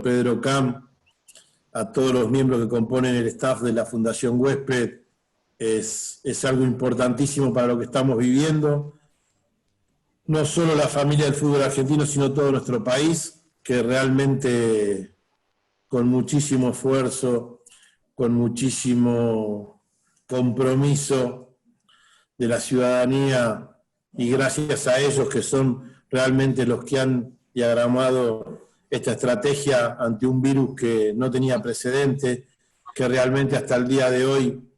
Pedro Camp, a todos los miembros que componen el staff de la Fundación Huésped, es algo importantísimo para lo que estamos viviendo. No solo la familia del fútbol argentino, sino todo nuestro país, que realmente con muchísimo esfuerzo, con muchísimo compromiso de la ciudadanía, y gracias a ellos que son realmente los que han diagramado esta estrategia ante un virus que no tenía precedente, que realmente hasta el día de hoy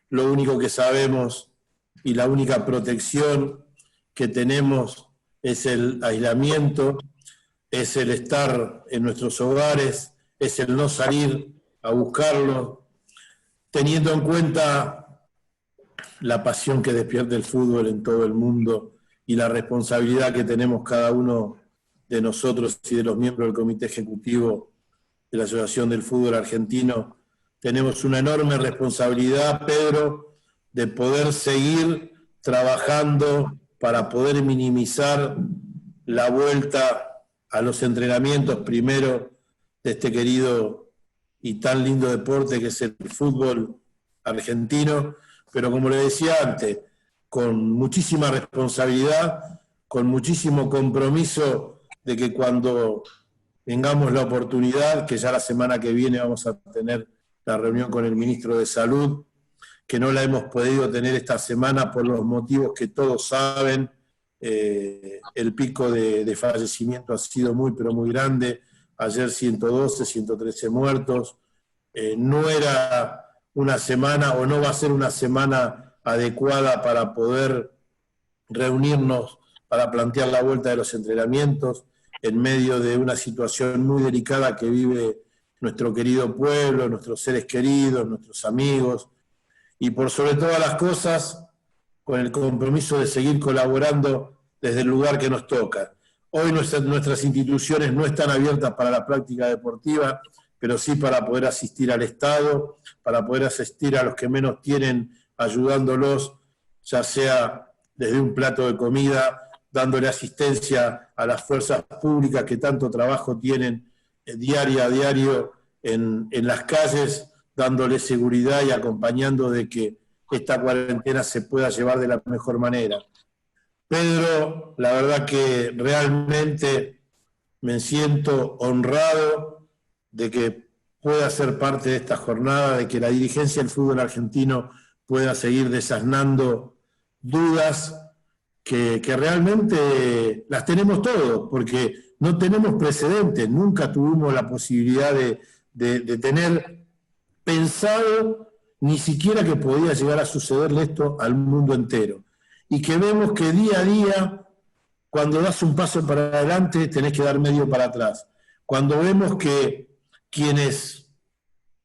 lo único que sabemos y la única protección que tenemos es el aislamiento, es el estar en nuestros hogares, es el no salir a buscarlo, teniendo en cuenta la pasión que despierta el fútbol en todo el mundo y la responsabilidad que tenemos cada uno de nosotros y de los miembros del Comité Ejecutivo de la Asociación del Fútbol Argentino. Tenemos una enorme responsabilidad, Pedro, de poder seguir trabajando para poder minimizar la vuelta a los entrenamientos primero de este querido y tan lindo deporte que es el fútbol argentino, pero como le decía antes, con muchísima responsabilidad, con muchísimo compromiso de que cuando tengamos la oportunidad, que ya la semana que viene vamos a tener la reunión con el ministro de Salud, que no la hemos podido tener esta semana por los motivos que todos saben. El pico de fallecimiento ha sido muy, pero muy grande. Ayer 112, 113 muertos. No era una semana, o no va a ser una semana adecuada para poder reunirnos para plantear la vuelta de los entrenamientos en medio de una situación muy delicada que vive nuestro querido pueblo, nuestros seres queridos, nuestros amigos, y por sobre todas las cosas, con el compromiso de seguir colaborando desde el lugar que nos toca. Hoy nuestras instituciones no están abiertas para la práctica deportiva, pero sí para poder asistir al Estado, para poder asistir a los que menos tienen, ayudándolos, ya sea desde un plato de comida, dándole asistencia a las fuerzas públicas que tanto trabajo tienen diario a diario en las calles, dándole seguridad y acompañando de que esta cuarentena se pueda llevar de la mejor manera. Pedro, la verdad que realmente me siento honrado de que pueda ser parte de esta jornada, de que la dirigencia del fútbol argentino pueda seguir desasnando dudas que realmente las tenemos todos, porque no tenemos precedentes, nunca tuvimos la posibilidad de tener pensado ni siquiera que podía llegar a sucederle esto al mundo entero. Y que vemos que día a día, cuando das un paso para adelante, tenés que dar medio para atrás. Cuando vemos que quienes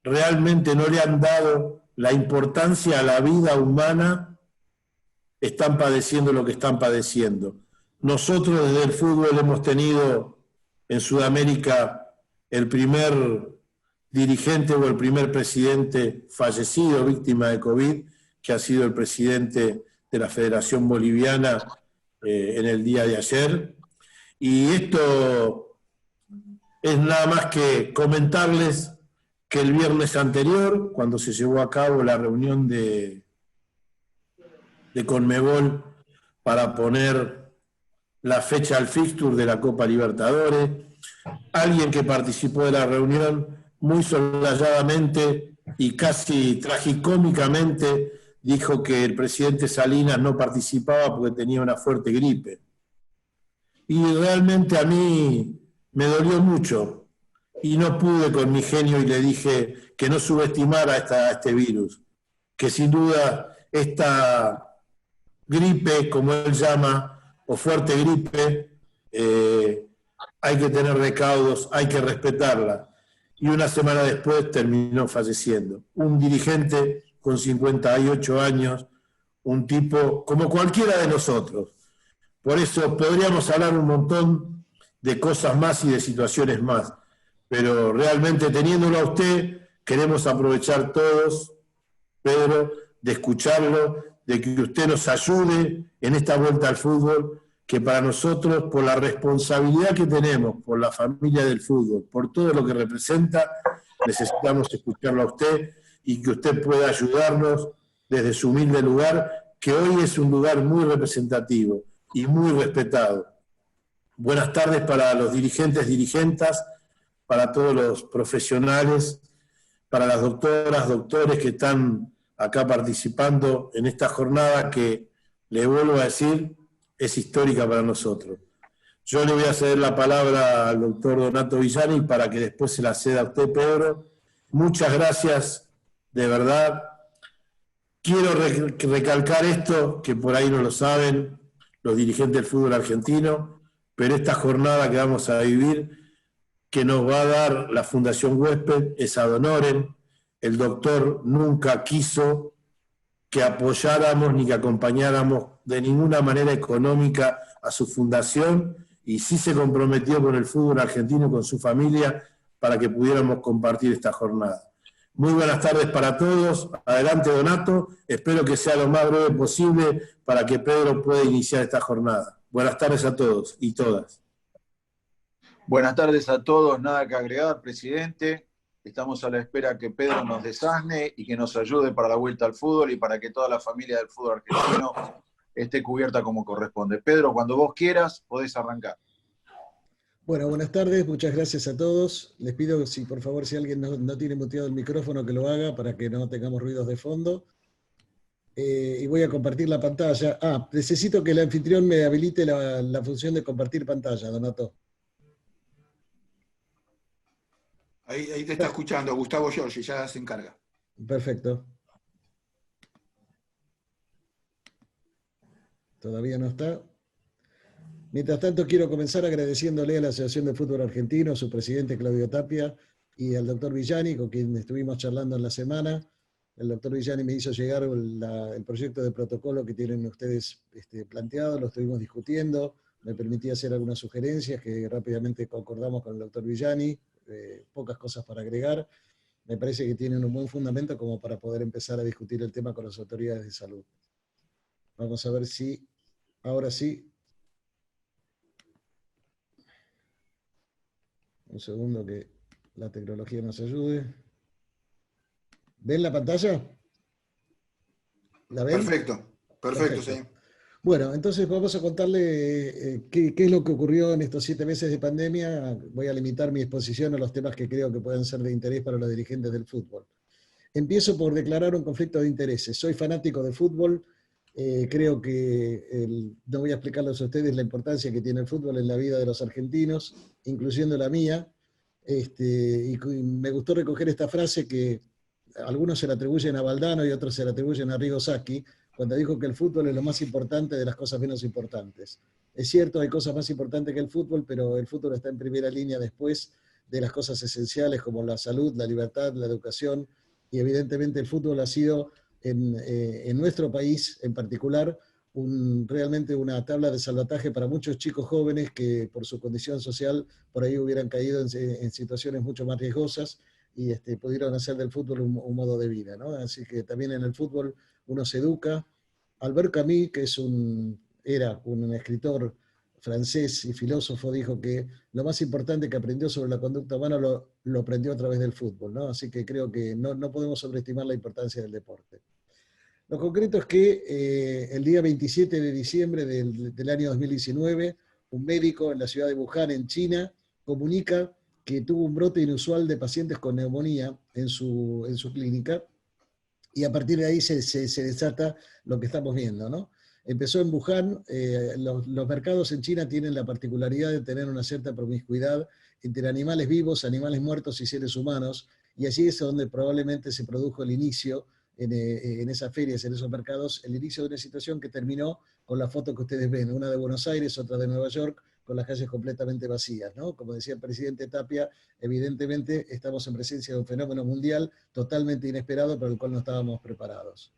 realmente no le han dado la importancia a la vida humana están padeciendo lo que están padeciendo. Nosotros desde el fútbol hemos tenido en Sudamérica el primer dirigente o el primer presidente fallecido, víctima de COVID, que ha sido el presidente de la Federación Boliviana en el día de ayer. Y esto es nada más que comentarles que el viernes anterior, cuando se llevó a cabo la reunión de Conmebol para poner la fecha al fixture de la Copa Libertadores, alguien que participó de la reunión muy solalladamente y casi tragicómicamente dijo que el presidente Salinas no participaba porque tenía una fuerte gripe. Y realmente a mí me dolió mucho y no pude con mi genio y le dije que no subestimara a este virus, que sin duda esta gripe, como él llama, o fuerte gripe, hay que tener recaudos, hay que respetarla. Y una semana después terminó falleciendo. Un dirigente con 58 años, un tipo como cualquiera de nosotros. Por eso podríamos hablar un montón de cosas más y de situaciones más, pero realmente teniéndolo a usted, queremos aprovechar todos, Pedro, de escucharlo, de que usted nos ayude en esta vuelta al fútbol, que para nosotros, por la responsabilidad que tenemos, por la familia del fútbol, por todo lo que representa, necesitamos escucharlo a usted y que usted pueda ayudarnos desde su humilde lugar, que hoy es un lugar muy representativo y muy respetado. Buenas tardes para los dirigentes, dirigentas, para todos los profesionales, para las doctoras, doctores que están acá participando en esta jornada que, le vuelvo a decir, es histórica para nosotros. Yo le voy a ceder la palabra al doctor Donato Villani para que después se la ceda a usted, Pedro. Muchas gracias, de verdad. Quiero recalcar esto, que por ahí no lo saben los dirigentes del fútbol argentino, pero esta jornada que vamos a vivir, que nos va a dar la Fundación Huésped, es ad honorem. El doctor nunca quiso que apoyáramos ni que acompañáramos de ninguna manera económica a su fundación, y sí se comprometió con el fútbol argentino y con su familia para que pudiéramos compartir esta jornada. Muy buenas tardes para todos. Adelante, Donato. Espero que sea lo más breve posible para que Pedro pueda iniciar esta jornada. Buenas tardes a todos y todas. Buenas tardes a todos. Nada que agregar, presidente. Estamos a la espera que Pedro nos desasne y que nos ayude para la vuelta al fútbol y para que toda la familia del fútbol argentino esté cubierta como corresponde. Pedro, cuando vos quieras, podés arrancar. Bueno, buenas tardes, muchas gracias a todos. Les pido, si por favor, si alguien no tiene muteado el micrófono, que lo haga para que no tengamos ruidos de fondo. Y voy a compartir la pantalla. Necesito que el anfitrión me habilite la función de compartir pantalla, Donato. Ahí te está escuchando Gustavo Giorgi, ya se encarga. Perfecto. Todavía no está. Mientras tanto, quiero comenzar agradeciéndole a la Asociación de Fútbol Argentino, a su presidente Claudio Tapia, y al doctor Villani, con quien estuvimos charlando en la semana. El doctor Villani me hizo llegar el proyecto de protocolo que tienen ustedes planteado, lo estuvimos discutiendo, me permití hacer algunas sugerencias que rápidamente concordamos con el doctor Villani, pocas cosas para agregar. Me parece que tienen un buen fundamento como para poder empezar a discutir el tema con las autoridades de salud. Vamos a ver si, ahora sí. Un segundo que la tecnología nos ayude. ¿Ven la pantalla? ¿La ven? Perfecto, sí. Bueno, entonces vamos a contarle qué es lo que ocurrió en estos 7 meses de pandemia. Voy a limitar mi exposición a los temas que creo que pueden ser de interés para los dirigentes del fútbol. Empiezo por declarar un conflicto de intereses. Soy fanático de fútbol. Creo que no voy a explicarles a ustedes la importancia que tiene el fútbol en la vida de los argentinos, incluyendo la mía. Y me gustó recoger esta frase que algunos se la atribuyen a Valdano y otros se la atribuyen a Arrigo Sacchi, cuando dijo que el fútbol es lo más importante de las cosas menos importantes. Es cierto, hay cosas más importantes que el fútbol, pero el fútbol está en primera línea después de las cosas esenciales como la salud, la libertad, la educación, y evidentemente el fútbol ha sido en nuestro país en particular realmente una tabla de salvataje para muchos chicos jóvenes que por su condición social por ahí hubieran caído en situaciones mucho más riesgosas y pudieron hacer del fútbol un modo de vida, ¿no? Así que también en el fútbol uno se educa. Albert Camus, que era un escritor francés y filósofo, dijo que lo más importante que aprendió sobre la conducta humana lo aprendió a través del fútbol, ¿no? Así que creo que no podemos sobreestimar la importancia del deporte. Lo concreto es que el día 27 de diciembre del año 2019, un médico en la ciudad de Wuhan, en China, comunica que tuvo un brote inusual de pacientes con neumonía en su clínica, y a partir de ahí se desata lo que estamos viendo, ¿no? Empezó en Wuhan. Los mercados en China tienen la particularidad de tener una cierta promiscuidad entre animales vivos, animales muertos y seres humanos, y allí es donde probablemente se produjo el inicio, en esas ferias, en esos mercados, el inicio de una situación que terminó con la foto que ustedes ven, una de Buenos Aires, otra de Nueva York, con las calles completamente vacías, ¿no? Como decía el presidente Tapia, evidentemente estamos en presencia de un fenómeno mundial totalmente inesperado para el cual no estábamos preparados.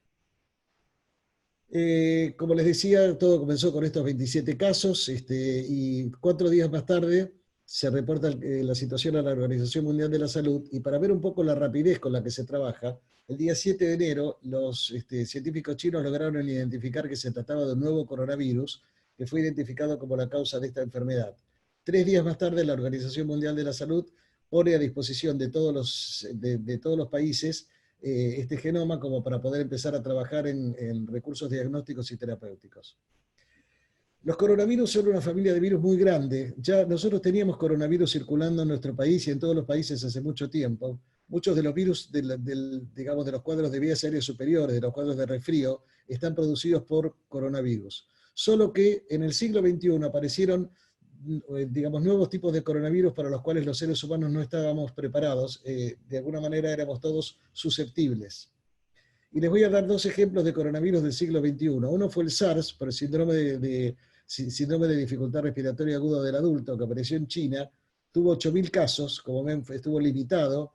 Como les decía, todo comenzó con estos 27 casos, y 4 días más tarde se reporta la situación a la Organización Mundial de la Salud, y para ver un poco la rapidez con la que se trabaja, el día 7 de enero los científicos chinos lograron identificar que se trataba de un nuevo coronavirus, que fue identificado como la causa de esta enfermedad. 3 días más tarde, la Organización Mundial de la Salud pone a disposición de todos los países este genoma como para poder empezar a trabajar en recursos diagnósticos y terapéuticos. Los coronavirus son una familia de virus muy grande. Ya nosotros teníamos coronavirus circulando en nuestro país y en todos los países hace mucho tiempo. Muchos de los virus digamos, de los cuadros de vías aéreas superiores, de los cuadros de resfrío, están producidos por coronavirus. Solo que en el siglo XXI aparecieron, digamos, nuevos tipos de coronavirus para los cuales los seres humanos no estábamos preparados. De alguna manera éramos todos susceptibles. Y les voy a dar 2 ejemplos de coronavirus del siglo XXI. Uno fue el SARS, por el síndrome de dificultad respiratoria aguda del adulto, que apareció en China. Tuvo 8.000 casos, como ven, estuvo limitado,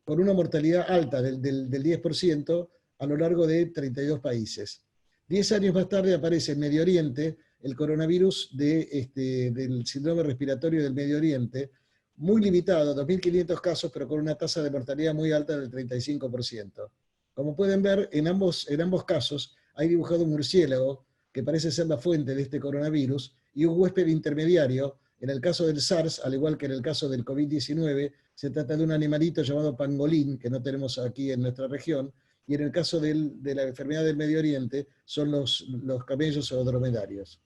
con una mortalidad alta del 10% a lo largo de 32 países. 10 años más tarde aparece en Medio Oriente el coronavirus del síndrome respiratorio del Medio Oriente, muy limitado, 2.500 casos, pero con una tasa de mortalidad muy alta del 35%. Como pueden ver, en ambos casos hay dibujado un murciélago, que parece ser la fuente de este coronavirus, y un huésped intermediario. En el caso del SARS, al igual que en el caso del COVID-19, se trata de un animalito llamado pangolín, que no tenemos aquí en nuestra región, y en el caso de la enfermedad del Medio Oriente, son los camellos o dromedarios.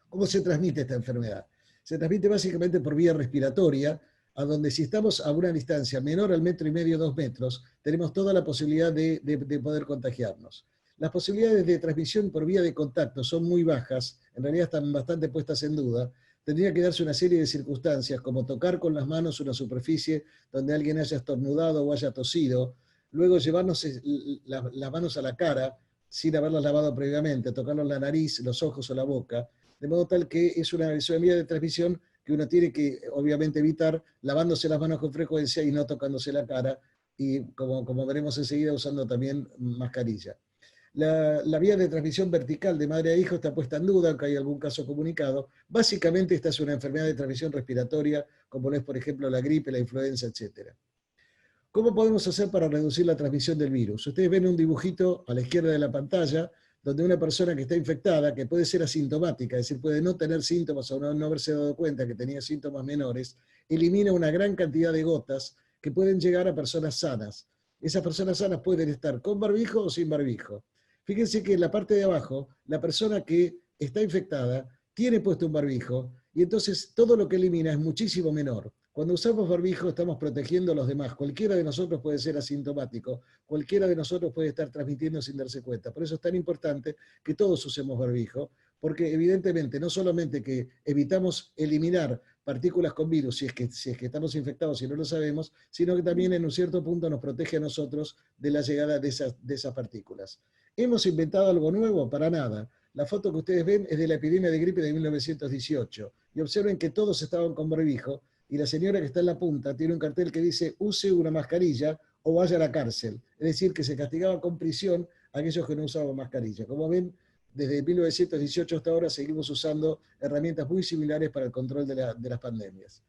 ¿Cómo se transmite esta enfermedad? Se transmite básicamente por vía respiratoria, a donde si estamos a una distancia menor al 1,5 metros, 2 metros, tenemos toda la posibilidad de poder contagiarnos. Las posibilidades de transmisión por vía de contacto son muy bajas, en realidad están bastante puestas en duda. Tendría que darse una serie de circunstancias, como tocar con las manos una superficie donde alguien haya estornudado o haya tosido, luego llevarnos las manos a la cara, sin haberlas lavado previamente, tocarnos la nariz, los ojos o la boca, de modo tal que es una vía de transmisión que uno tiene que, obviamente, evitar lavándose las manos con frecuencia y no tocándose la cara, y como veremos enseguida, usando también mascarilla. La vía de transmisión vertical de madre a hijo está puesta en duda, aunque hay algún caso comunicado. Básicamente esta es una enfermedad de transmisión respiratoria, como lo es, por ejemplo, la gripe, la influenza, etc. ¿Cómo podemos hacer para reducir la transmisión del virus? Ustedes ven un dibujito a la izquierda de la pantalla, donde una persona que está infectada, que puede ser asintomática, es decir, puede no tener síntomas o no haberse dado cuenta que tenía síntomas menores, elimina una gran cantidad de gotas que pueden llegar a personas sanas. Esas personas sanas pueden estar con barbijo o sin barbijo. Fíjense que en la parte de abajo, la persona que está infectada tiene puesto un barbijo, y entonces todo lo que elimina es muchísimo menor. Cuando usamos barbijo estamos protegiendo a los demás. Cualquiera de nosotros puede ser asintomático, cualquiera de nosotros puede estar transmitiendo sin darse cuenta. Por eso es tan importante que todos usemos barbijo, porque evidentemente no solamente que evitamos eliminar partículas con virus si es que estamos infectados y no lo sabemos, sino que también en un cierto punto nos protege a nosotros de la llegada de esas partículas. ¿Hemos inventado algo nuevo? Para nada. La foto que ustedes ven es de la epidemia de gripe de 1918. Y observen que todos estaban con barbijo, y la señora que está en la punta tiene un cartel que dice use una mascarilla o vaya a la cárcel. Es decir, que se castigaba con prisión a aquellos que no usaban mascarilla. Como ven, desde 1918 hasta ahora seguimos usando herramientas muy similares para el control de las pandemias.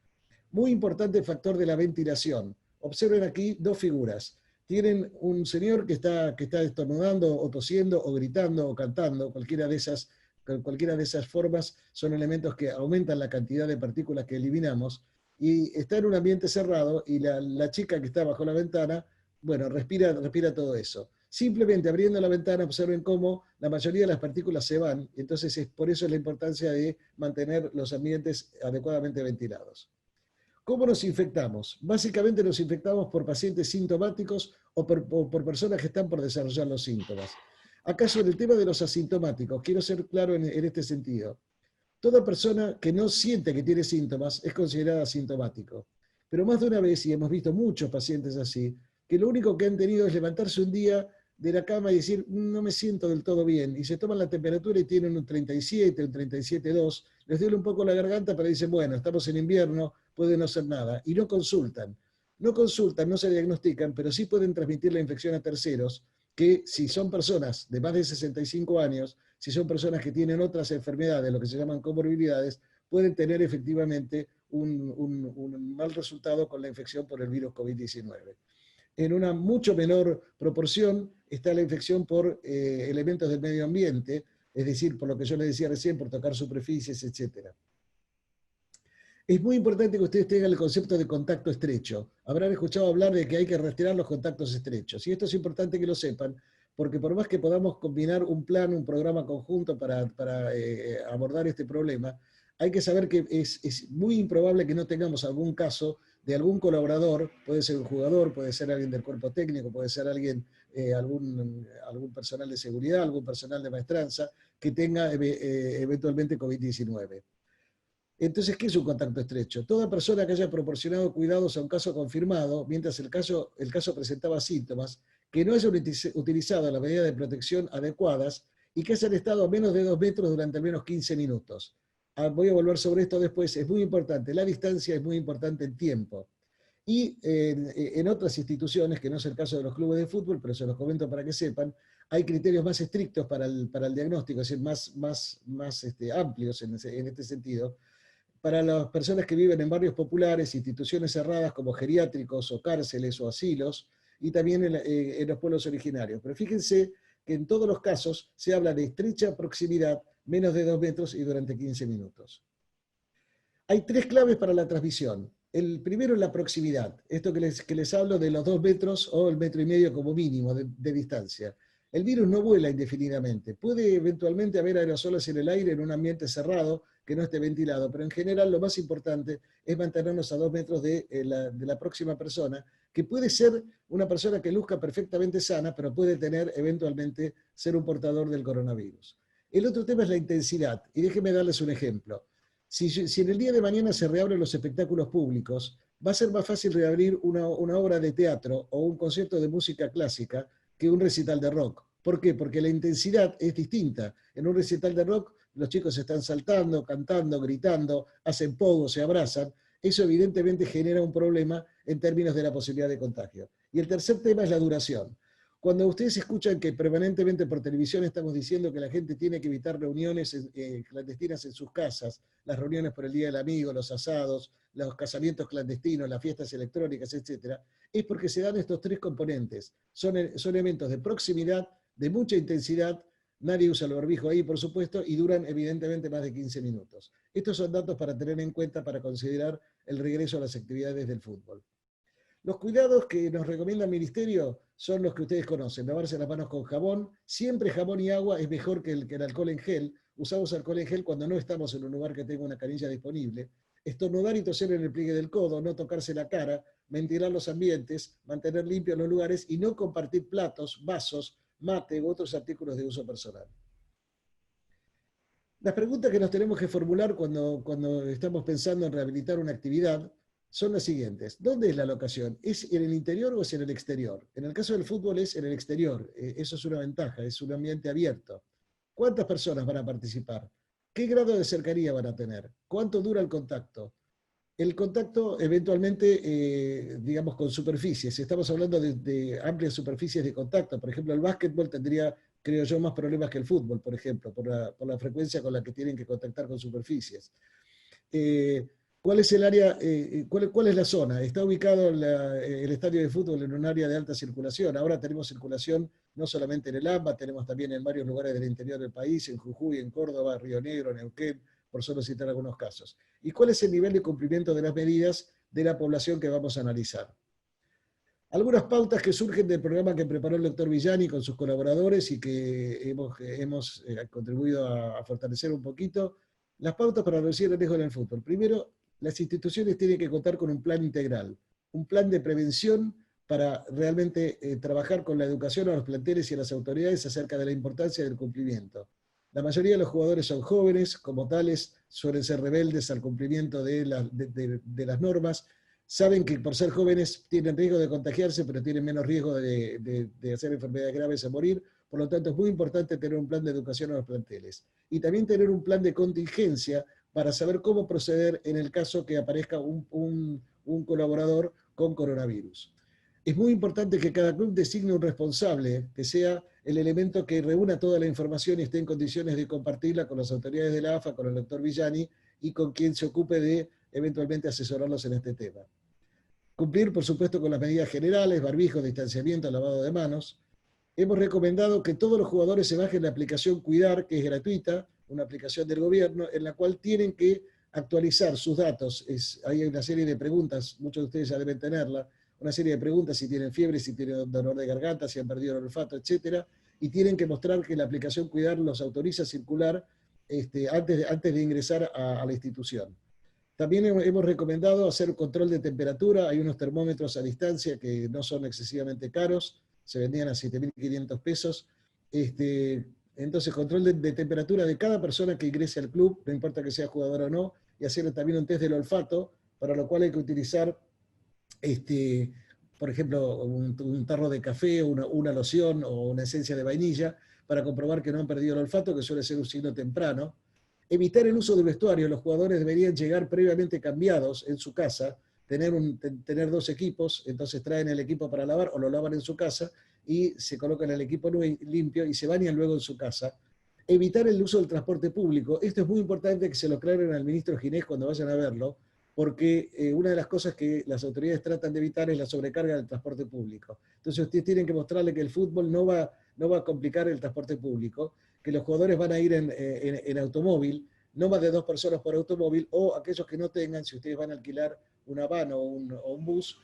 Muy importante el factor de la ventilación. Observen aquí 2 figuras. Tienen un señor que está estornudando o tosiendo o gritando o cantando. Cualquiera de esas formas son elementos que aumentan la cantidad de partículas que eliminamos, y está en un ambiente cerrado, y la chica que está bajo la ventana, bueno, respira todo eso. Simplemente abriendo la ventana observen cómo la mayoría de las partículas se van, y entonces por eso es la importancia de mantener los ambientes adecuadamente ventilados. ¿Cómo nos infectamos? Básicamente nos infectamos por pacientes sintomáticos o por personas que están por desarrollar los síntomas. Acá sobre el tema de los asintomáticos, quiero ser claro en este sentido. Toda persona que no siente que tiene síntomas es considerada asintomático. Pero más de una vez, y hemos visto muchos pacientes así, que lo único que han tenido es levantarse un día de la cama y decir, no me siento del todo bien, y se toman la temperatura y tienen un 37, un 37,2, les duele un poco la garganta, pero dicen, bueno, estamos en invierno, puede no ser nada, y no consultan. No consultan, no se diagnostican, pero sí pueden transmitir la infección a terceros, que si son personas de más de 65 años, si son personas que tienen otras enfermedades, lo que se llaman comorbilidades, pueden tener efectivamente un mal resultado con la infección por el virus COVID-19. En una mucho menor proporción está la infección por elementos del medio ambiente. es decir, por lo que yo les decía recién, por tocar superficies, etc. Es muy importante que ustedes tengan el concepto de contacto estrecho. Habrán escuchado hablar de que hay que rastrear los contactos estrechos. Y esto es importante que lo sepan, porque por más que podamos combinar un plan, un programa conjunto para abordar este problema, hay que saber que es muy improbable que no tengamos algún caso de algún colaborador, puede ser un jugador, puede ser alguien del cuerpo técnico, puede ser alguien, algún personal de seguridad, algún personal de maestranza, que tenga eventualmente COVID-19. Entonces, ¿qué es un contacto estrecho? Toda persona que haya proporcionado cuidados a un caso confirmado, mientras el caso presentaba síntomas, que no hayan utilizado las medidas de protección adecuadas y que hayan estado a menos de 2 metros durante al menos 15 minutos. Voy a volver sobre esto después, es muy importante, la distancia es muy importante en tiempo. Y en otras instituciones, que no es el caso de los clubes de fútbol, pero se los comento para que sepan, hay criterios más estrictos para el diagnóstico, es decir, más amplios en este sentido, para las personas que viven en barrios populares, instituciones cerradas como geriátricos o cárceles o asilos, y también en los pueblos originarios. Pero fíjense que en todos los casos se habla de estrecha proximidad, menos de 2 metros y durante 15 minutos. Hay 3 claves para la transmisión. El primero es la proximidad, esto que les hablo de los 2 metros o el 1,5 metros como mínimo de distancia. El virus no vuela indefinidamente. Puede eventualmente haber aerosoles en el aire en un ambiente cerrado que no esté ventilado, pero en general lo más importante es mantenernos a 2 metros de la próxima persona, que puede ser una persona que luzca perfectamente sana, pero puede tener eventualmente ser un portador del coronavirus. El otro tema es la intensidad, y déjenme darles un ejemplo. Si en el día de mañana se reabren los espectáculos públicos, va a ser más fácil reabrir una obra de teatro o un concierto de música clásica que un recital de rock. ¿Por qué? Porque la intensidad es distinta. En un recital de rock los chicos están saltando, cantando, gritando, hacen pogo, se abrazan. Eso evidentemente genera un problema en términos de la posibilidad de contagio. Y el tercer tema es la duración. Cuando ustedes escuchan que permanentemente por televisión estamos diciendo que la gente tiene que evitar reuniones clandestinas en sus casas, las reuniones por el Día del Amigo, los asados, los casamientos clandestinos, las fiestas electrónicas, etc., es porque se dan estos 3 componentes. Son eventos de proximidad, de mucha intensidad, nadie usa el barbijo ahí, por supuesto, y duran evidentemente más de 15 minutos. Estos son datos para tener en cuenta para considerar el regreso a las actividades del fútbol. Los cuidados que nos recomienda el Ministerio son los que ustedes conocen: lavarse las manos con jabón, siempre jabón y agua es mejor que el alcohol en gel. Usamos alcohol en gel cuando no estamos en un lugar que tenga una canilla disponible. Estornudar y toser en el pliegue del codo, no tocarse la cara, ventilar los ambientes, mantener limpios los lugares y no compartir platos, vasos, mate u otros artículos de uso personal. Las preguntas que nos tenemos que formular cuando estamos pensando en rehabilitar una actividad son las siguientes. ¿Dónde es la locación? ¿Es en el interior o es en el exterior? En el caso del fútbol es en el exterior. Eso es una ventaja, es un ambiente abierto. ¿Cuántas personas van a participar? ¿Qué grado de cercanía van a tener? ¿Cuánto dura el contacto? El contacto eventualmente, digamos, con superficies. Estamos hablando de amplias superficies de contacto. Por ejemplo, el básquetbol tendría, creo yo, más problemas que el fútbol, por ejemplo, por la frecuencia con la que tienen que contactar con superficies. ¿Cuál es el área, cuál es la zona? Está ubicado el estadio de fútbol en un área de alta circulación. Ahora tenemos circulación no solamente en el AMBA, tenemos también en varios lugares del interior del país, en Jujuy, en Córdoba, Río Negro, Neuquén, por solo citar algunos casos. ¿Y cuál es el nivel de cumplimiento de las medidas de la población que vamos a analizar? Algunas pautas que surgen del programa que preparó el doctor Villani con sus colaboradores y que hemos contribuido a fortalecer un poquito. Las pautas para reducir el riesgo en el fútbol. Primero, las instituciones tienen que contar con un plan integral, un plan de prevención para realmente trabajar con la educación a los planteles y a las autoridades acerca de la importancia del cumplimiento. La mayoría de los jugadores son jóvenes, como tales suelen ser rebeldes al cumplimiento de las normas, saben que por ser jóvenes tienen riesgo de contagiarse, pero tienen menos riesgo de hacer enfermedades graves o morir. Por lo tanto, es muy importante tener un plan de educación a los planteles. Y también tener un plan de contingencia para saber cómo proceder en el caso que aparezca un colaborador con coronavirus. Es muy importante que cada club designe un responsable, que sea el elemento que reúna toda la información y esté en condiciones de compartirla con las autoridades de la AFA, con el doctor Villani y con quien se ocupe de eventualmente asesorarlos en este tema. Cumplir, por supuesto, con las medidas generales, barbijos, distanciamiento, lavado de manos. hemos recomendado que todos los jugadores se bajen la aplicación Cuidar, que es gratuita, una aplicación del gobierno, en la cual tienen que actualizar sus datos. Hay una serie de preguntas, muchos de ustedes ya deben tenerla, una serie de preguntas si tienen fiebre, si tienen dolor de garganta, si han perdido el olfato, etcétera, y tienen que mostrar que la aplicación Cuidar los autoriza a circular antes de ingresar a la institución. También hemos recomendado hacer control de temperatura. Hay unos termómetros a distancia que no son excesivamente caros, se vendían a 7.500 pesos. Entonces, control de temperatura de cada persona que ingrese al club, no importa que sea jugador o no, y hacer también un test del olfato, para lo cual hay que utilizar, por ejemplo, un tarro de café, una loción o una esencia de vainilla, para comprobar que no han perdido el olfato, que suele ser un signo temprano. Evitar el uso del vestuario. Los jugadores deberían llegar previamente cambiados en su casa, tener 2 equipos, entonces traen el equipo para lavar o lo lavan en su casa y se colocan el equipo limpio y se bañan luego en su casa. Evitar el uso del transporte público. Esto es muy importante que se lo aclaren al ministro Ginés cuando vayan a verlo, porque una de las cosas que las autoridades tratan de evitar es la sobrecarga del transporte público. Entonces ustedes tienen que mostrarle que el fútbol no va a complicar el transporte público, que los jugadores van a ir en automóvil, no más de 2 personas por automóvil, o aquellos que no tengan, si ustedes van a alquilar una van o un bus,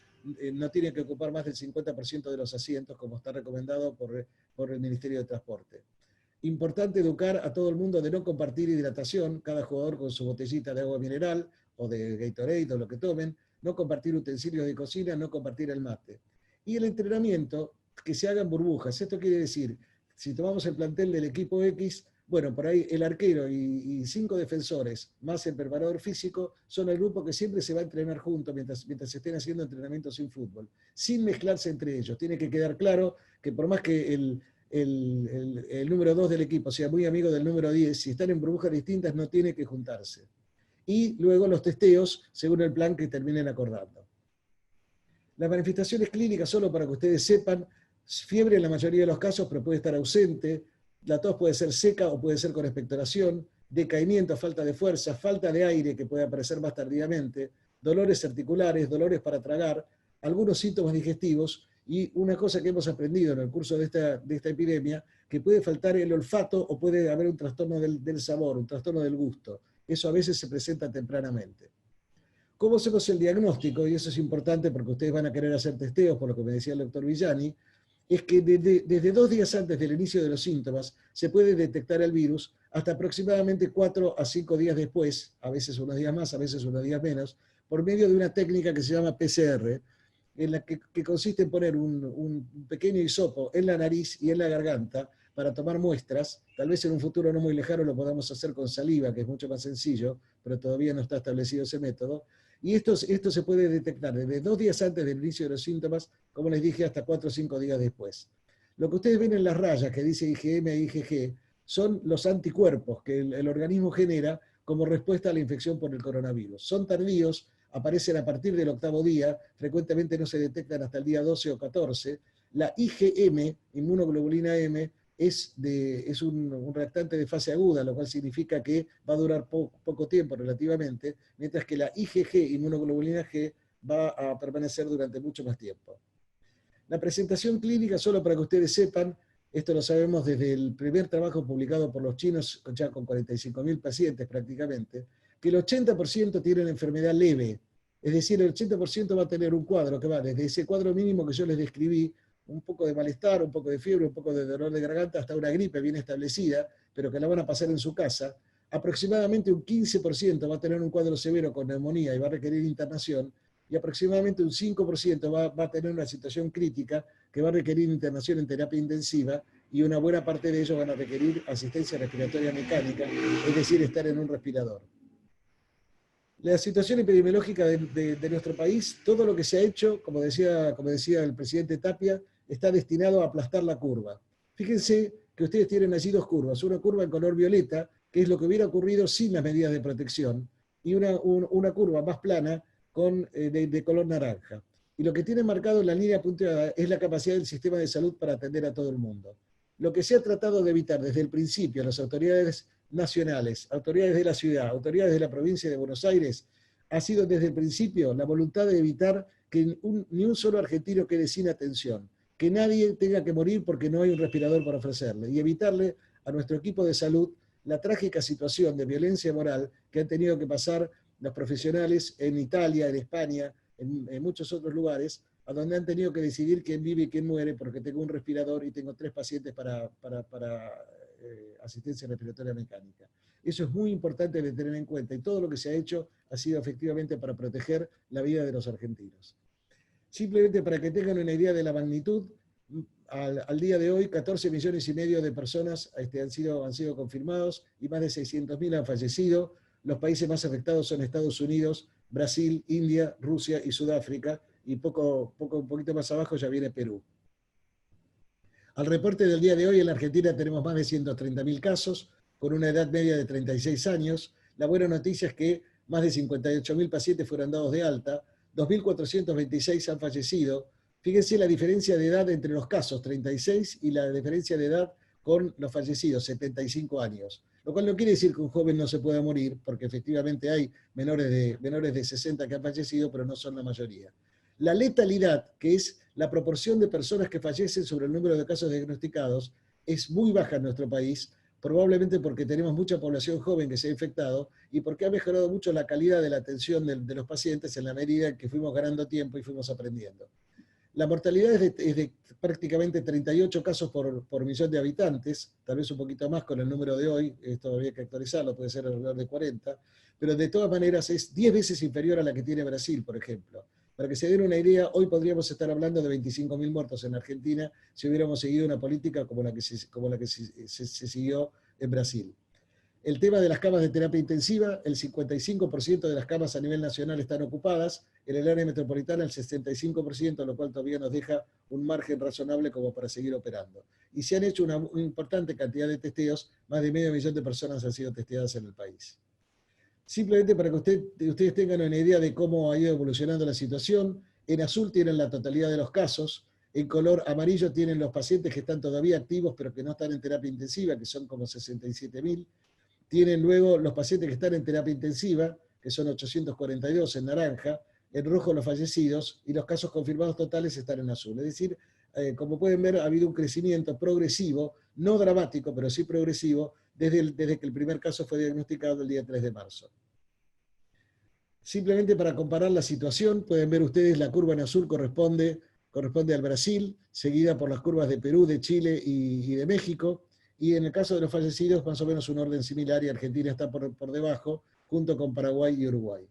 no tienen que ocupar más del 50% de los asientos, como está recomendado por el Ministerio de Transporte. Importante educar a todo el mundo de no compartir hidratación, cada jugador con su botellita de agua mineral, o de Gatorade, o lo que tomen, no compartir utensilios de cocina, no compartir el mate. Y el entrenamiento, que se hagan burbujas. Esto quiere decir, si tomamos el plantel del equipo X, bueno, por ahí el arquero y 5 defensores, más el preparador físico, son el grupo que siempre se va a entrenar juntos mientras se estén haciendo entrenamientos sin fútbol, sin mezclarse entre ellos. Tiene que quedar claro que por más que el número 2 del equipo sea muy amigo del número 10, si están en burbujas distintas no tiene que juntarse. Y luego los testeos según el plan que terminen acordando. Las manifestaciones clínicas, solo para que ustedes sepan, fiebre en la mayoría de los casos, pero puede estar ausente, la tos puede ser seca o puede ser con expectoración, decaimiento, falta de fuerza, falta de aire que puede aparecer más tardíamente, dolores articulares, dolores para tragar, algunos síntomas digestivos, y una cosa que hemos aprendido en el curso de esta epidemia, que puede faltar el olfato o puede haber un trastorno del sabor, un trastorno del gusto. Eso a veces se presenta tempranamente. ¿Cómo hacemos el diagnóstico? Y eso es importante porque ustedes van a querer hacer testeos, por lo que me decía el doctor Villani, es que desde 2 días antes del inicio de los síntomas se puede detectar el virus hasta aproximadamente 4 a 5 días después, a veces unos días más, a veces unos días menos, por medio de una técnica que se llama PCR, en la que consiste en poner un pequeño hisopo en la nariz y en la garganta para tomar muestras. Tal vez en un futuro no muy lejano lo podamos hacer con saliva, que es mucho más sencillo, pero todavía no está establecido ese método. Y esto se puede detectar desde 2 días antes del inicio de los síntomas, como les dije, hasta 4 o 5 días después. Lo que ustedes ven en las rayas que dice IgM e IgG son los anticuerpos que el organismo genera como respuesta a la infección por el coronavirus. Son tardíos, aparecen a partir del 8º día, frecuentemente no se detectan hasta el día 12 o 14. La IgM, inmunoglobulina M, es un reactante de fase aguda, lo cual significa que va a durar poco tiempo relativamente, mientras que la IgG, inmunoglobulina G, va a permanecer durante mucho más tiempo. La presentación clínica, solo para que ustedes sepan, esto lo sabemos desde el primer trabajo publicado por los chinos, ya con 45.000 pacientes prácticamente, que el 80% tienen enfermedad leve, es decir, el 80% va a tener un cuadro que va desde ese cuadro mínimo que yo les describí, un poco de malestar, un poco de fiebre, un poco de dolor de garganta, hasta una gripe bien establecida, pero que la van a pasar en su casa. Aproximadamente un 15% va a tener un cuadro severo con neumonía y va a requerir internación, y aproximadamente un 5% va a tener una situación crítica que va a requerir internación en terapia intensiva, y una buena parte de ellos van a requerir asistencia respiratoria mecánica, es decir, estar en un respirador. La situación epidemiológica de nuestro país, todo lo que se ha hecho, como decía el presidente Tapia, está destinado a aplastar la curva. Fíjense que ustedes tienen allí 2 curvas, una curva en color violeta, que es lo que hubiera ocurrido sin las medidas de protección, y una curva más plana de color naranja. Y lo que tiene marcado en la línea punteada es la capacidad del sistema de salud para atender a todo el mundo. Lo que se ha tratado de evitar desde el principio, las autoridades nacionales, autoridades de la ciudad, autoridades de la provincia de Buenos Aires, ha sido desde el principio la voluntad de evitar que ni un solo argentino quede sin atención. que nadie tenga que morir porque no hay un respirador para ofrecerle, y evitarle a nuestro equipo de salud la trágica situación de violencia moral que han tenido que pasar los profesionales en Italia, en España, en muchos otros lugares, a donde han tenido que decidir quién vive y quién muere porque tengo un respirador y tengo 3 pacientes para asistencia respiratoria mecánica. Eso es muy importante de tener en cuenta y todo lo que se ha hecho ha sido efectivamente para proteger la vida de los argentinos. Simplemente para que tengan una idea de la magnitud, al día de hoy 14 millones y medio de personas han sido confirmados y más de 600.000 han fallecido. Los países más afectados son Estados Unidos, Brasil, India, Rusia y Sudáfrica, y un poquito más abajo ya viene Perú. Al reporte del día de hoy, en la Argentina tenemos más de 130.000 casos, con una edad media de 36 años. La buena noticia es que más de 58.000 pacientes fueron dados de alta, 2.426 han fallecido. Fíjense la diferencia de edad entre los casos, 36, y la diferencia de edad con los fallecidos, 75 años. Lo cual no quiere decir que un joven no se pueda morir, porque efectivamente hay menores de 60 que han fallecido, pero no son la mayoría. La letalidad, que es la proporción de personas que fallecen sobre el número de casos diagnosticados, es muy baja en nuestro país, probablemente porque tenemos mucha población joven que se ha infectado y porque ha mejorado mucho la calidad de la atención de los pacientes en la medida en que fuimos ganando tiempo y fuimos aprendiendo. La mortalidad es de prácticamente 38 casos por millón de habitantes, tal vez un poquito más con el número de hoy, esto habría que actualizarlo, puede ser alrededor de 40, pero de todas maneras es 10 veces inferior a la que tiene Brasil, por ejemplo. Para que se den una idea, hoy podríamos estar hablando de 25.000 muertos en Argentina si hubiéramos seguido una política como la que se siguió en Brasil. El tema de las camas de terapia intensiva, el 55% de las camas a nivel nacional están ocupadas, en el área metropolitana el 65%, lo cual todavía nos deja un margen razonable como para seguir operando. Y se han hecho una importante cantidad de testeos, más de 500.000 de personas han sido testeadas en el país. Simplemente para que ustedes tengan una idea de cómo ha ido evolucionando la situación, en azul tienen la totalidad de los casos, en color amarillo tienen los pacientes que están todavía activos pero que no están en terapia intensiva, que son como 67.000. Tienen luego los pacientes que están en terapia intensiva, que son 842 en naranja, en rojo los fallecidos, y los casos confirmados totales están en azul. Es decir, como pueden ver, ha habido un crecimiento progresivo, no dramático, pero sí progresivo, desde que el primer caso fue diagnosticado el día 3 de marzo. Simplemente para comparar la situación, pueden ver ustedes la curva en azul corresponde al Brasil, seguida por las curvas de Perú, de Chile y de México, y en el caso de los fallecidos, más o menos un orden similar, y Argentina está por debajo, junto con Paraguay y Uruguay.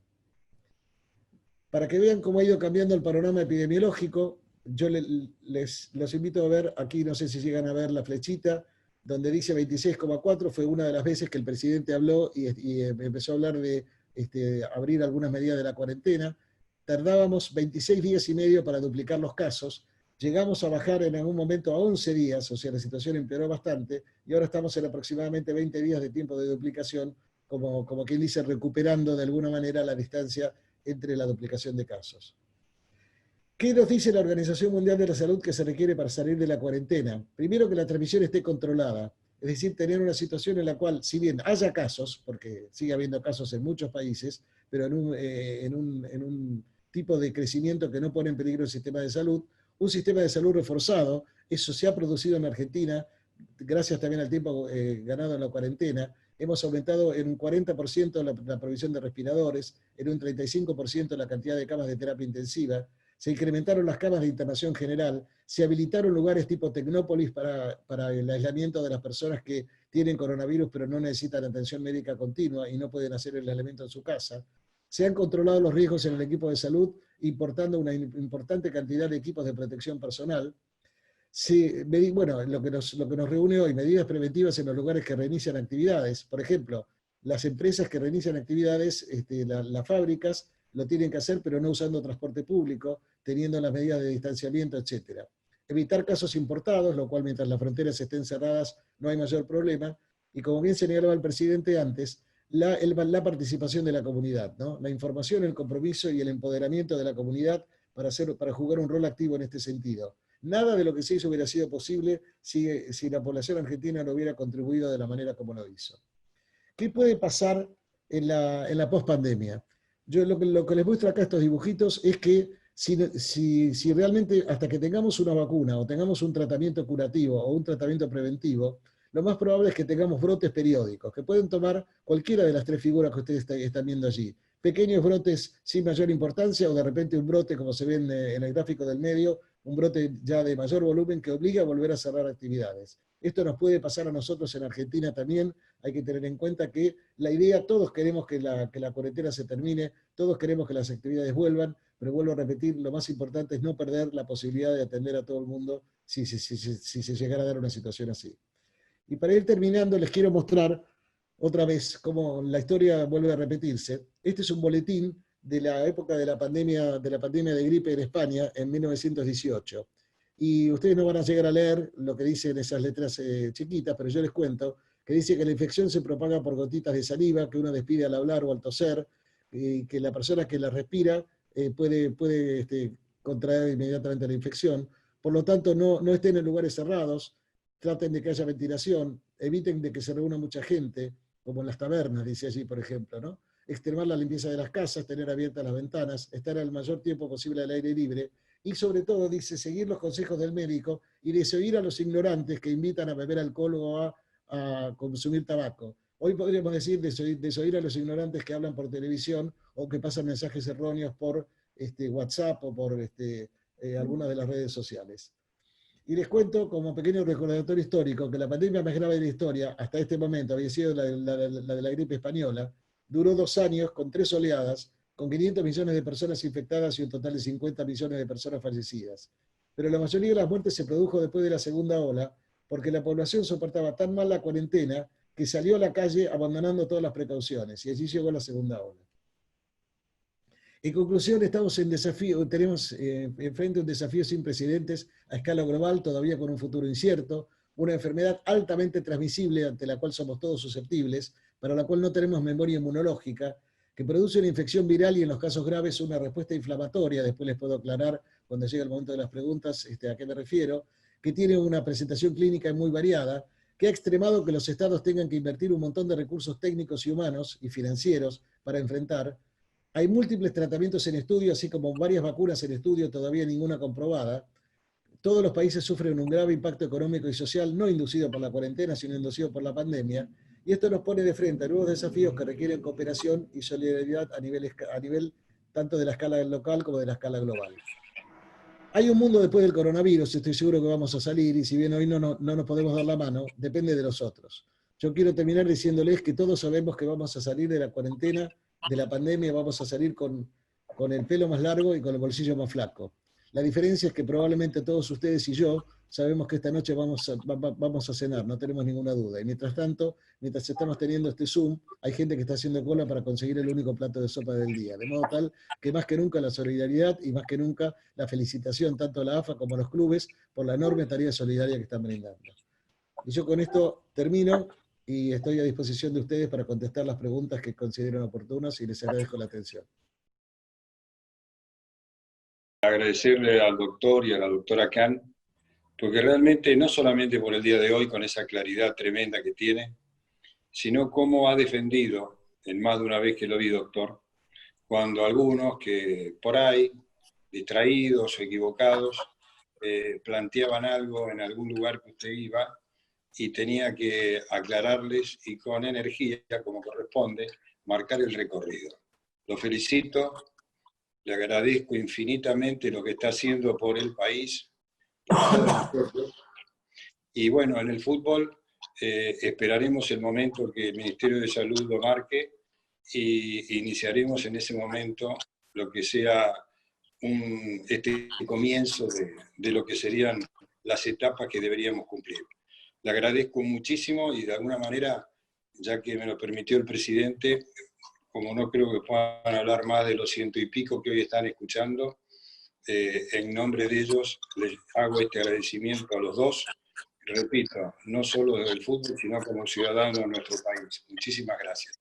Para que vean cómo ha ido cambiando el panorama epidemiológico, yo los invito a ver, aquí no sé si llegan a ver la flechita, donde dice 26,4, fue una de las veces que el presidente habló y empezó a hablar de abrir algunas medidas de la cuarentena. Tardábamos 26 días y medio para duplicar los casos, llegamos a bajar en algún momento a 11 días, o sea, la situación empeoró bastante, y ahora estamos en aproximadamente 20 días de tiempo de duplicación, como quien dice, recuperando de alguna manera la distancia entre la duplicación de casos. ¿Qué nos dice la Organización Mundial de la Salud que se requiere para salir de la cuarentena? Primero, que la transmisión esté controlada, es decir, tener una situación en la cual, si bien haya casos, porque sigue habiendo casos en muchos países, pero en un tipo de crecimiento que no pone en peligro el sistema de salud, un sistema de salud reforzado, eso se ha producido en Argentina, gracias también al tiempo ganado en la cuarentena. Hemos aumentado en un 40% la provisión de respiradores, en un 35% la cantidad de camas de terapia intensiva, se incrementaron las camas de internación general, se habilitaron lugares tipo Tecnópolis para el aislamiento de las personas que tienen coronavirus pero no necesitan atención médica continua y no pueden hacer el aislamiento en su casa. Se han controlado los riesgos en el equipo de salud, importando una importante cantidad de equipos de protección personal. Bueno, lo que nos reúne hoy, medidas preventivas en los lugares que reinician actividades. Por ejemplo, las empresas que reinician actividades, las fábricas, lo tienen que hacer, pero no usando transporte público, teniendo las medidas de distanciamiento, etc. Evitar casos importados, lo cual mientras las fronteras estén cerradas no hay mayor problema. Y como bien señalaba el presidente antes, la participación de la comunidad, ¿no? La información, el compromiso y el empoderamiento de la comunidad para jugar un rol activo en este sentido. Nada de lo que se hizo hubiera sido posible si la población argentina no hubiera contribuido de la manera como lo hizo. ¿Qué puede pasar en la pospandemia? Yo lo que les muestro acá estos dibujitos es que si realmente hasta que tengamos una vacuna o tengamos un tratamiento curativo o un tratamiento preventivo, lo más probable es que tengamos brotes periódicos, que pueden tomar cualquiera de las tres figuras que ustedes están viendo allí. Pequeños brotes sin mayor importancia o de repente un brote, como se ve en el gráfico del medio, un brote ya de mayor volumen que obliga a volver a cerrar actividades. Esto nos puede pasar a nosotros en Argentina también. Hay que tener en cuenta que la idea, todos queremos que la cuarentena se termine, todos queremos que las actividades vuelvan, pero vuelvo a repetir, lo más importante es no perder la posibilidad de atender a todo el mundo si se llegara a dar una situación así. Y para ir terminando, les quiero mostrar otra vez cómo la historia vuelve a repetirse. Este es un boletín de la época de la pandemia de gripe en España en 1918. Y ustedes no van a llegar a leer lo que dicen esas letras chiquitas, pero yo les cuento que dice que la infección se propaga por gotitas de saliva que uno despide al hablar o al toser, y que la persona que la respira puede contraer inmediatamente la infección. Por lo tanto, no estén en lugares cerrados, traten de que haya ventilación, eviten de que se reúna mucha gente, como en las tabernas, dice allí, por ejemplo, ¿no? Extremar la limpieza de las casas, tener abiertas las ventanas, estar el mayor tiempo posible al aire libre, y sobre todo, dice, seguir los consejos del médico y desoír a los ignorantes que invitan a beber alcohol o a consumir tabaco. Hoy podríamos decir desoír a los ignorantes que hablan por televisión o que pasan mensajes erróneos por WhatsApp o por algunas de las redes sociales. Y les cuento, como pequeño recordatorio histórico, que la pandemia más grave de la historia, hasta este momento, había sido la de la gripe española. Duró 2 años, con 3 oleadas, con 500 millones de personas infectadas y un total de 50 millones de personas fallecidas. Pero la mayoría de las muertes se produjo después de la segunda ola, porque la población soportaba tan mal la cuarentena que salió a la calle abandonando todas las precauciones, y allí llegó la segunda ola. En conclusión, estamos en desafío, tenemos enfrente un desafío sin precedentes a escala global, todavía con un futuro incierto, una enfermedad altamente transmisible ante la cual somos todos susceptibles, para la cual no tenemos memoria inmunológica, que produce una infección viral y en los casos graves una respuesta inflamatoria, después les puedo aclarar cuando llegue el momento de las preguntas a qué me refiero, que tiene una presentación clínica muy variada, que ha extremado que los estados tengan que invertir un montón de recursos técnicos y humanos y financieros para enfrentar. Hay múltiples tratamientos en estudio, así como varias vacunas en estudio, todavía ninguna comprobada. Todos los países sufren un grave impacto económico y social, no inducido por la cuarentena, sino inducido por la pandemia. Y esto nos pone de frente a nuevos desafíos que requieren cooperación y solidaridad a nivel tanto de la escala local como de la escala global. Hay un mundo después del coronavirus, estoy seguro que vamos a salir, y si bien hoy no nos podemos dar la mano, depende de los otros. Yo quiero terminar diciéndoles que todos sabemos que vamos a salir de la cuarentena, de la pandemia, vamos a salir con el pelo más largo y con el bolsillo más flaco. La diferencia es que probablemente todos ustedes y yo sabemos que esta noche vamos a cenar, no tenemos ninguna duda. Y mientras tanto, mientras estamos teniendo este Zoom, hay gente que está haciendo cola para conseguir el único plato de sopa del día. De modo tal que más que nunca la solidaridad y más que nunca la felicitación tanto a la AFA como a los clubes por la enorme tarea solidaria que están brindando. Y yo con esto termino y estoy a disposición de ustedes para contestar las preguntas que consideren oportunas y les agradezco la atención. Agradecerle al doctor y a la doctora Khan, porque realmente no solamente por el día de hoy, con esa claridad tremenda que tiene, sino cómo ha defendido, en más de una vez que lo vi, doctor, cuando algunos que por ahí, distraídos o equivocados, planteaban algo en algún lugar que usted iba y tenía que aclararles y con energía, como corresponde, marcar el recorrido. Lo felicito. Le agradezco infinitamente lo que está haciendo por el país, por todos nosotros. Y bueno, en el fútbol esperaremos el momento que el Ministerio de Salud lo marque y iniciaremos en ese momento lo que sea este comienzo de lo que serían las etapas que deberíamos cumplir. Le agradezco muchísimo y de alguna manera, ya que me lo permitió el presidente, como no creo que puedan hablar más de los 100 y pico que hoy están escuchando, en nombre de ellos les hago este agradecimiento a los dos. Repito, no solo del fútbol, sino como ciudadano de nuestro país. Muchísimas gracias.